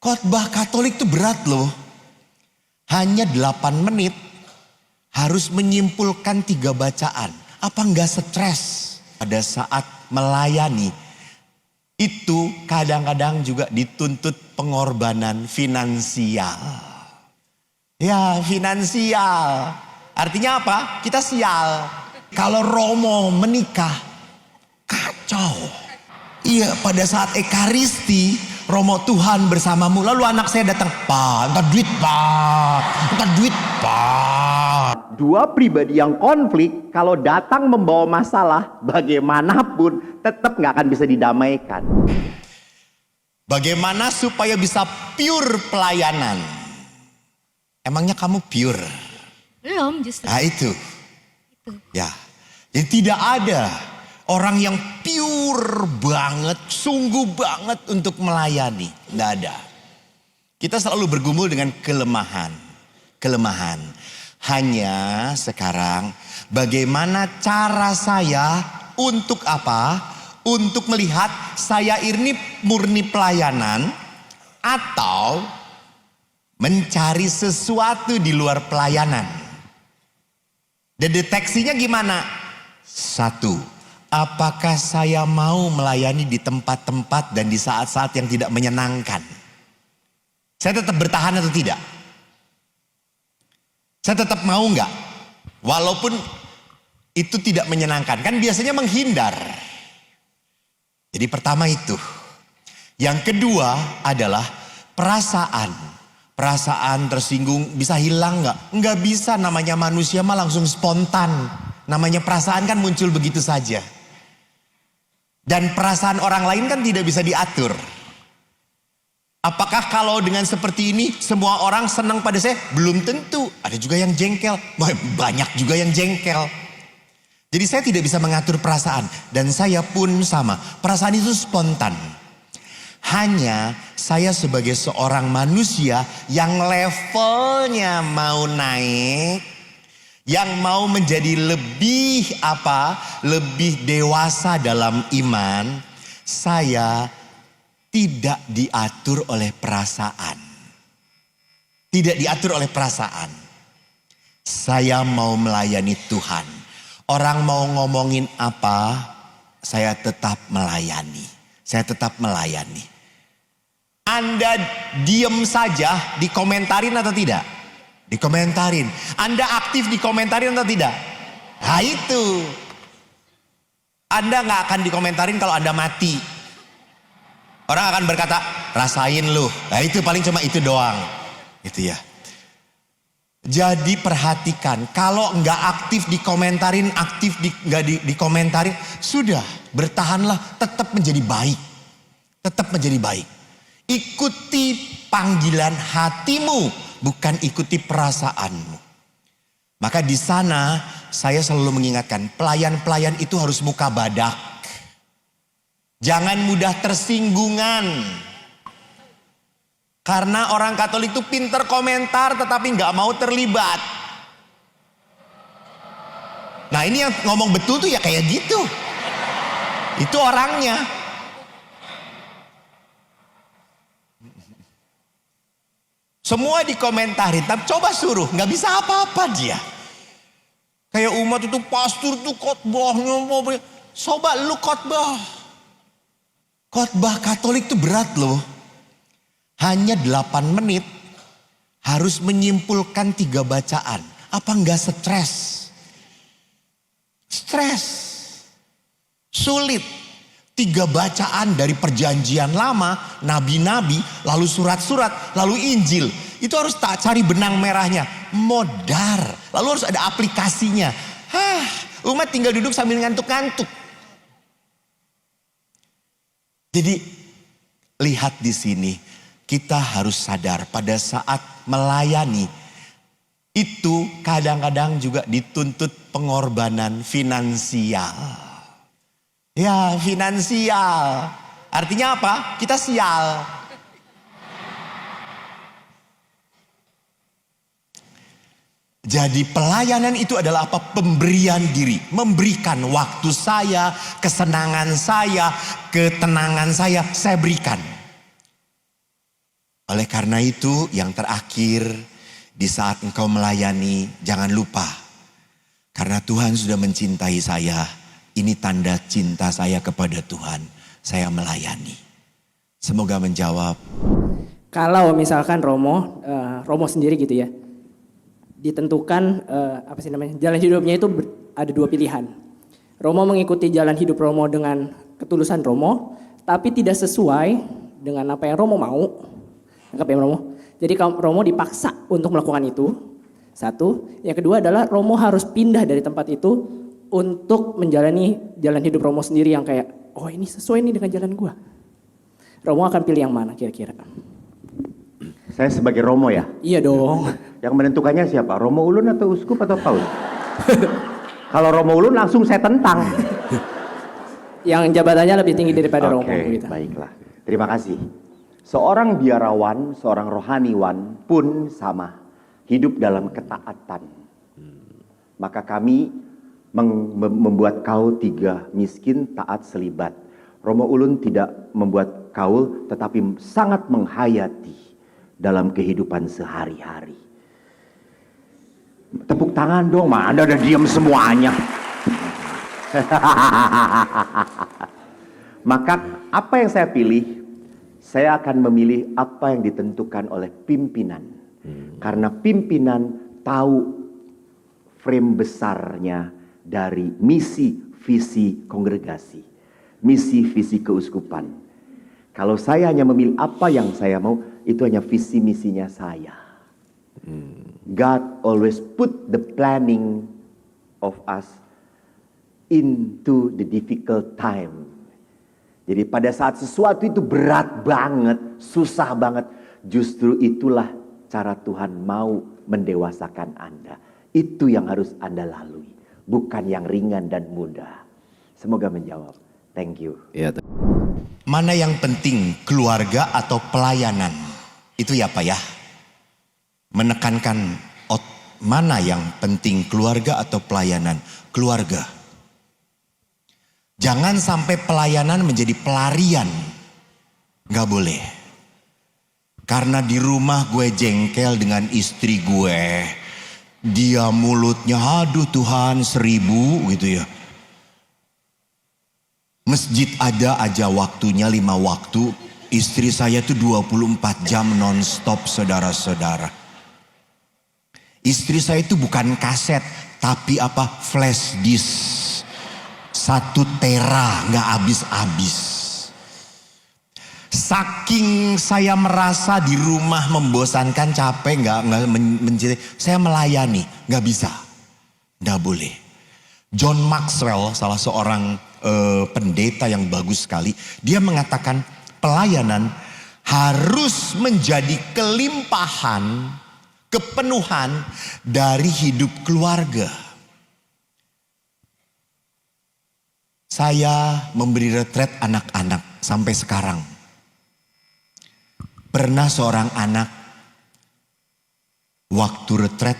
Khotbah Katolik itu berat loh. Hanya 8 menit harus menyimpulkan 3 bacaan. Apa enggak stres pada saat melayani? Itu kadang-kadang juga dituntut pengorbanan finansial. Ya, finansial. Artinya apa? Kita sial. Kalau Romo menikah, kacau. Iya, pada saat Ekaristi, Romo Tuhan bersamamu. Lalu anak saya datang, Pak, minta duit Pak, minta duit Pak. Dua pribadi yang konflik, kalau datang membawa masalah, bagaimanapun tetap nggak akan bisa didamaikan. Bagaimana supaya bisa pure pelayanan? Emangnya kamu pure? Belum justru. Nah itu. Ya, jadi tidak ada orang yang pure banget, sungguh banget untuk melayani. Tidak ada. Kita selalu bergumul dengan kelemahan. Hanya sekarang bagaimana cara saya untuk apa? Untuk melihat saya ini murni pelayanan atau mencari sesuatu di luar pelayanan. Dan deteksinya gimana? 1. Apakah saya mau melayani di tempat-tempat dan di saat-saat yang tidak menyenangkan? Saya tetap bertahan atau tidak? Saya tetap mau nggak? Walaupun itu tidak menyenangkan. Kan biasanya menghindar. Jadi pertama itu. Yang kedua adalah perasaan. Perasaan tersinggung bisa hilang nggak? Nggak bisa, namanya manusia mah langsung spontan. Namanya perasaan kan muncul begitu saja. Dan perasaan orang lain kan tidak bisa diatur. Apakah kalau dengan seperti ini semua orang senang pada saya? Belum tentu. Ada juga yang jengkel. Banyak juga yang jengkel. Jadi saya tidak bisa mengatur perasaan. Dan saya pun sama. Perasaan itu spontan. Hanya saya sebagai seorang manusia yang levelnya mau naik. Yang mau menjadi lebih lebih dewasa dalam iman. Saya tidak diatur oleh perasaan. Tidak diatur oleh perasaan. Saya mau melayani Tuhan. Orang mau ngomongin apa, saya tetap melayani. Saya tetap melayani. Anda diem saja, dikomentarin atau tidak? Dikomentarin. Anda aktif dikomentarin atau tidak? Nah itu. Anda gak akan dikomentarin kalau Anda mati. Orang akan berkata, rasain lu. Nah itu paling cuma itu doang. Gitu ya. Jadi perhatikan, kalau nggak aktif dikomentarin, nggak dikomentarin, sudah bertahanlah, tetap menjadi baik. Tetap menjadi baik. Ikuti panggilan hatimu, bukan ikuti perasaanmu. Maka di sana saya selalu mengingatkan, pelayan-pelayan itu harus muka badak. Jangan mudah tersinggungan. Karena orang Katolik itu pinter komentar tetapi nggak mau terlibat. Nah ini yang ngomong betul tuh ya kayak gitu. Itu orangnya. Semua dikomentarin, tapi coba suruh, nggak bisa apa-apa dia. Kayak umat itu pastor tuh khotbahnya, coba lu khotbah. Khotbah Katolik itu berat loh. Hanya 8 menit harus menyimpulkan 3 bacaan. Apa enggak stres? Stres. Sulit. 3 bacaan dari perjanjian lama, nabi-nabi, lalu surat-surat, lalu Injil. Itu harus tak cari benang merahnya. Modar. Lalu harus ada aplikasinya. Umat tinggal duduk sambil ngantuk-ngantuk. Jadi lihat di sini. Kita harus sadar pada saat melayani itu kadang-kadang juga dituntut pengorbanan finansial. Ya, finansial. Artinya apa? Kita sial. Jadi pelayanan itu adalah apa? Pemberian diri. Memberikan waktu saya, kesenangan saya, ketenangan saya berikan. Oleh Oleh karena itu yang terakhir, di saat engkau melayani jangan lupa. Karena Tuhan sudah mencintai saya, ini tanda cinta saya kepada Tuhan. Saya melayani. Semoga menjawab. Kalau misalkan Romo sendiri gitu ya, ditentukan jalan hidupnya itu ada dua pilihan. Romo mengikuti jalan hidup Romo dengan ketulusan Romo, tapi tidak sesuai dengan apa yang Romo mau. Anggap ya Romo. Jadi kalau Romo dipaksa untuk melakukan itu, satu. Yang kedua adalah Romo harus pindah dari tempat itu untuk menjalani jalan hidup Romo sendiri yang kayak, oh ini sesuai nih dengan jalan gua. Romo akan pilih yang mana kira-kira? Saya sebagai Romo ya? Iya dong. Yang menentukannya siapa? Romo Ulun atau Uskup atau Paus? Kalau Romo Ulun langsung saya tentang. Yang jabatannya lebih tinggi daripada Romo. Oke, Gitu. baiklah. Terima kasih. Seorang biarawan, seorang rohaniwan pun sama. Hidup dalam ketaatan. Maka kami membuat kaul 3 miskin taat selibat. Romo Ulun tidak membuat kaul tetapi sangat menghayati dalam kehidupan sehari-hari. Tepuk tangan dong, Anda udah diam semuanya. Maka apa yang saya pilih? Saya akan memilih apa yang ditentukan oleh pimpinan. Karena pimpinan tahu frame besarnya dari misi visi kongregasi, misi visi keuskupan. Kalau saya hanya memilih apa yang saya mau, itu hanya visi misinya saya. God always put the planning of us into the difficult time. Jadi pada saat sesuatu itu berat banget, susah banget, justru itulah cara Tuhan mau mendewasakan Anda. Itu yang harus Anda lalui, bukan yang ringan dan mudah. Semoga menjawab. Thank you. Mana yang penting, keluarga atau pelayanan? Itu ya Pak ya. Menekankan mana yang penting, keluarga atau pelayanan? Keluarga. Jangan sampai pelayanan menjadi pelarian. Gak boleh. Karena di rumah gue jengkel dengan istri gue. Dia mulutnya aduh Tuhan 1000 gitu ya. Masjid ada aja waktunya 5 waktu. Istri saya tuh 24 jam nonstop saudara-saudara. Istri saya itu bukan kaset, tapi apa? Flash disk. 1 tera gak habis-habis. Saking saya merasa di rumah membosankan, capek, gak mencintai, saya melayani, gak bisa. Gak boleh. John Maxwell, salah seorang pendeta yang bagus sekali, dia mengatakan pelayanan harus menjadi kelimpahan, kepenuhan dari hidup keluarga. Saya memberi retret anak-anak sampai sekarang. Pernah seorang anak waktu retret,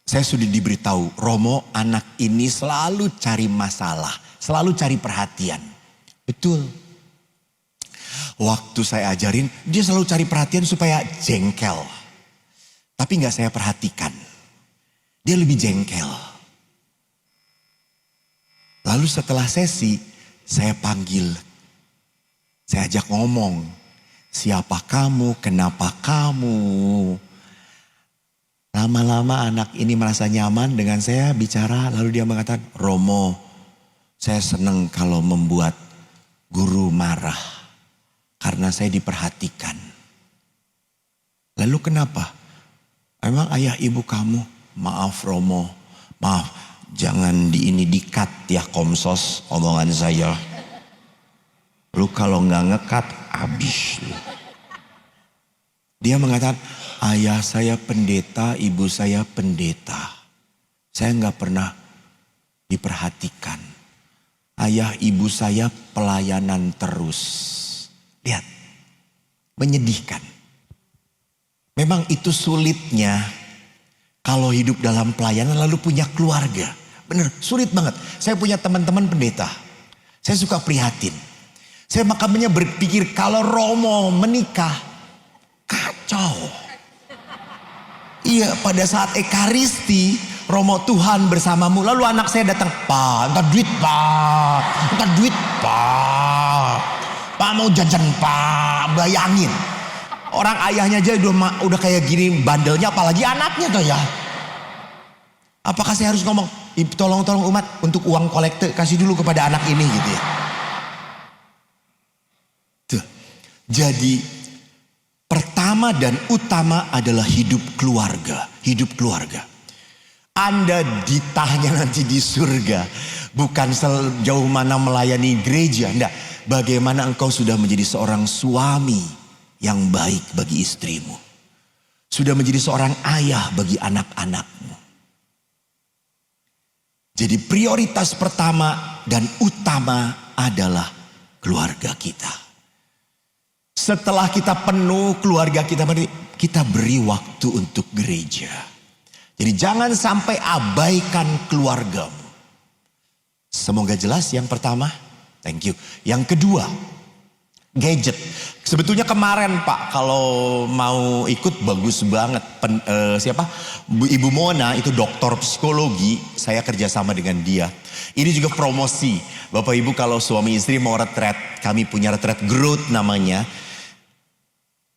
saya sudah diberitahu, Romo anak ini selalu cari masalah, selalu cari perhatian. Betul. Waktu saya ajarin, dia selalu cari perhatian supaya jengkel. Tapi gak saya perhatikan. Dia lebih jengkel. Lalu setelah sesi, saya panggil. Saya ajak ngomong. Siapa kamu? Kenapa kamu? Lama-lama anak ini merasa nyaman dengan saya bicara. Lalu dia mengatakan, Romo, saya senang kalau membuat guru marah. Karena saya diperhatikan. Lalu kenapa? Emang ayah ibu kamu? Maaf Romo, maaf. Jangan di-cut ya komsos omongan saya. Lu kalau nggak ngekat habis. Dia mengatakan, ayah saya pendeta, ibu saya pendeta. Saya nggak pernah diperhatikan. Ayah ibu saya pelayanan terus. Lihat, menyedihkan. Memang itu sulitnya kalau hidup dalam pelayanan lalu punya keluarga. Bener, sulit banget. Saya punya teman-teman pendeta. Saya suka prihatin. Saya makanya berpikir kalau Romo menikah, kacau. kacau. Iya, pada saat Ekaristi, Romo Tuhan bersamamu. Lalu anak saya datang, Pak, entar duit Pak, entar duit Pak. Pak mau jajan Pak, bayangin. Orang ayahnya aja udah kayak gini bandelnya, apalagi anaknya tuh ya. Apakah saya harus ngomong, tolong umat untuk uang kolekte kasih dulu kepada anak ini gitu ya. Tuh. Jadi pertama dan utama adalah hidup keluarga. Hidup keluarga. Anda ditanya nanti di surga. Bukan sejauh mana melayani gereja. Enggak. Bagaimana engkau sudah menjadi seorang suami yang baik bagi istrimu. Sudah menjadi seorang ayah bagi anak-anakmu. Jadi prioritas pertama dan utama adalah keluarga kita. Setelah kita penuh keluarga kita beri waktu untuk gereja. Jadi jangan sampai abaikan keluargamu. Semoga jelas yang pertama. Thank you. Yang kedua, gadget. Sebetulnya kemarin Pak kalau mau ikut bagus banget. Ibu Mona itu doktor psikologi. Saya kerjasama dengan dia. Ini juga promosi. Bapak Ibu kalau suami istri mau retret. Kami punya retret growth namanya.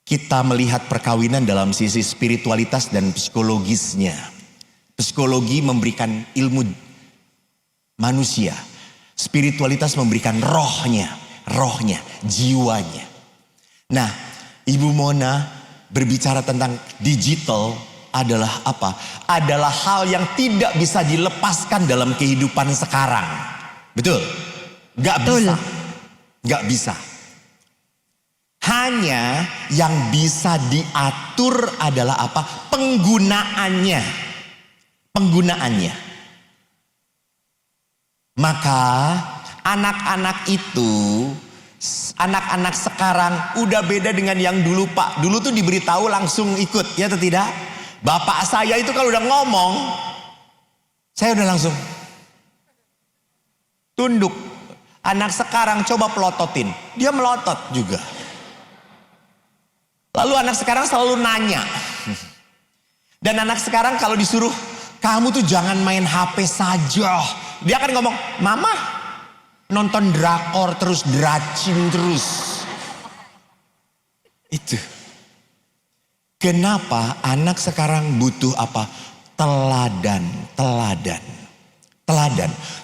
Kita melihat perkawinan dalam sisi spiritualitas dan psikologisnya. Psikologi memberikan ilmu manusia. Spiritualitas memberikan rohnya, jiwanya. Nah, Ibu Mona berbicara tentang digital adalah apa? Adalah hal yang tidak bisa dilepaskan dalam kehidupan sekarang. Betul? Gak bisa. Gak bisa. Hanya yang bisa diatur adalah apa? Penggunaannya. Maka anak-anak itu, anak-anak sekarang udah beda dengan yang dulu Pak. Dulu tuh diberitahu langsung ikut, ya atau tidak? Bapak saya itu kalau udah ngomong, saya udah langsung tunduk. Anak sekarang coba pelototin, dia melotot juga. Lalu anak sekarang selalu nanya. Dan anak sekarang kalau disuruh, kamu tuh jangan main HP saja. Dia akan ngomong, Mama nonton drakor terus, dracin terus. Itu. Kenapa anak sekarang butuh apa? Teladan.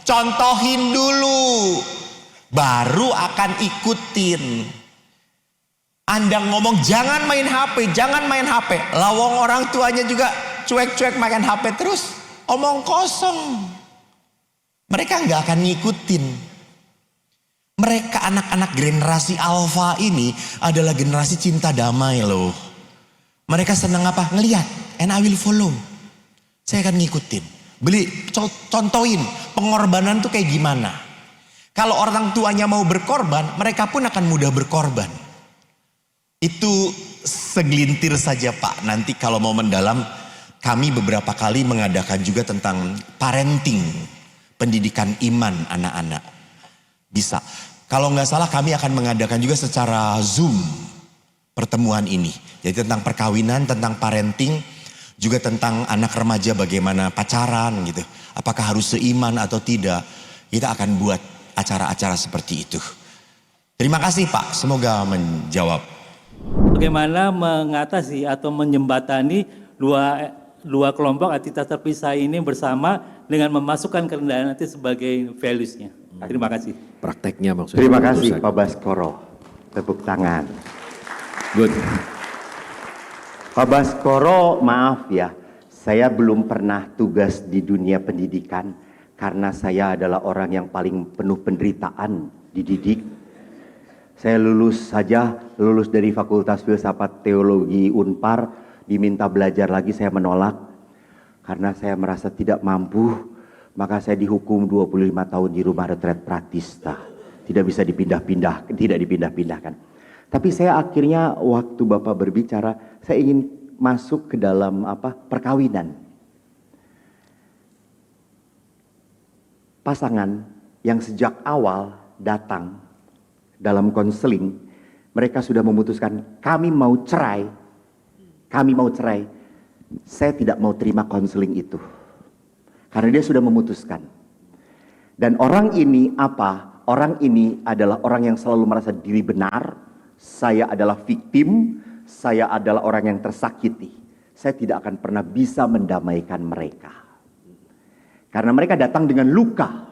Contohin dulu. Baru akan ikutin. Anda ngomong jangan main HP. Lawang orang tuanya juga cuek-cuek main HP terus. Omong kosong. Mereka nggak akan ngikutin. Mereka anak-anak generasi alfa ini adalah generasi cinta damai loh. Mereka senang apa? Ngeliat. And I will follow. Saya akan ngikutin. Contohin pengorbanan tuh kayak gimana. Kalau orang tuanya mau berkorban, mereka pun akan mudah berkorban. Itu segelintir saja Pak. Nanti kalau mau mendalam, kami beberapa kali mengadakan juga tentang parenting. Pendidikan iman anak-anak. Bisa. Kalau nggak salah kami akan mengadakan juga secara Zoom pertemuan ini. Jadi tentang perkawinan, tentang parenting, juga tentang anak remaja bagaimana pacaran gitu. Apakah harus seiman atau tidak. Kita akan buat acara-acara seperti itu. Terima kasih Pak, semoga menjawab. Bagaimana mengatasi atau menjembatani dua kelompok entitas terpisah ini bersama dengan memasukkan kerendahan hati sebagai values-nya. Terima kasih. Prakteknya maksudnya. Terima kasih Pak Baskoro. Tepuk tangan. Good. Pak Baskoro, maaf ya. Saya belum pernah tugas di dunia pendidikan. Karena saya adalah orang yang paling penuh penderitaan dididik. Saya lulus dari Fakultas Filsafat Teologi Unpar. Diminta belajar lagi, saya menolak. Karena saya merasa tidak mampu, maka saya dihukum 25 tahun di rumah retret Pratista. Tidak bisa dipindah-pindahkan. Tapi saya akhirnya waktu Bapak berbicara, saya ingin masuk ke dalam perkawinan. Pasangan yang sejak awal datang dalam konseling, mereka sudah memutuskan kami mau cerai kami mau cerai, saya tidak mau terima konseling itu. Karena dia sudah memutuskan. Dan orang ini apa? Orang ini adalah orang yang selalu merasa diri benar. Saya adalah victim, saya adalah orang yang tersakiti. Saya tidak akan pernah bisa mendamaikan mereka. Karena mereka datang dengan luka.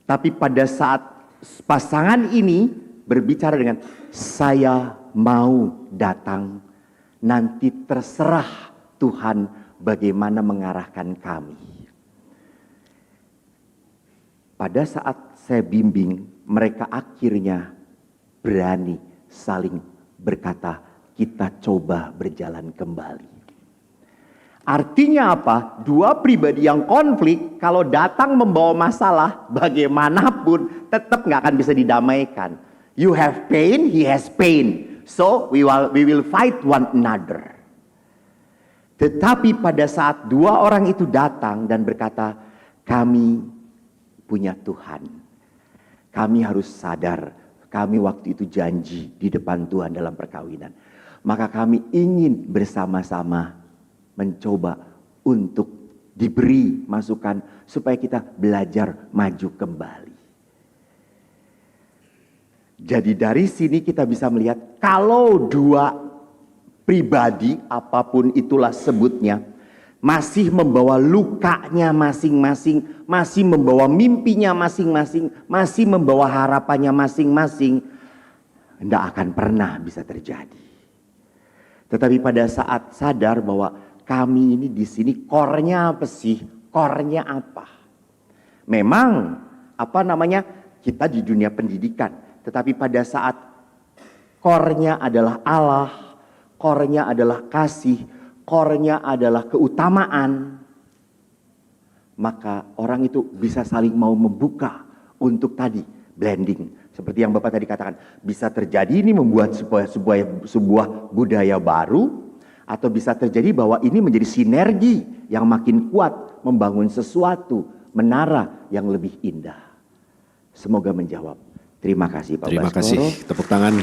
Tapi pada saat pasangan ini berbicara dengan, saya mau datang, nanti terserah Tuhan bagaimana mengarahkan kami. Pada saat saya bimbing, mereka akhirnya berani saling berkata, kita coba berjalan kembali. Artinya apa? Dua pribadi yang konflik, kalau datang membawa masalah, bagaimanapun tetap nggak akan bisa didamaikan. You have pain, he has pain. So we will fight one another. Tetapi pada saat dua orang itu datang dan berkata, kami punya Tuhan. Kami harus sadar, kami waktu itu janji di depan Tuhan dalam perkawinan. Maka kami ingin bersama-sama mencoba untuk diberi masukan supaya kita belajar maju kembali. Jadi dari sini kita bisa melihat kalau dua pribadi apapun itulah sebutnya masih membawa lukanya masing-masing, masih membawa mimpinya masing-masing, masih membawa harapannya masing-masing, tidak akan pernah bisa terjadi. Tetapi pada saat sadar bahwa kami ini di sini core-nya apa sih? Core-nya apa? Memang kita di dunia pendidikan, tetapi pada saat core-nya adalah Allah, core-nya adalah kasih, core-nya adalah keutamaan, maka orang itu bisa saling mau membuka untuk tadi blending. Seperti yang Bapak tadi katakan, bisa terjadi ini membuat sebuah budaya baru, atau bisa terjadi bahwa ini menjadi sinergi yang makin kuat membangun sesuatu menara yang lebih indah. Semoga menjawab. Terima kasih Pak Baskoro. Terima kasih. Tepuk tangan.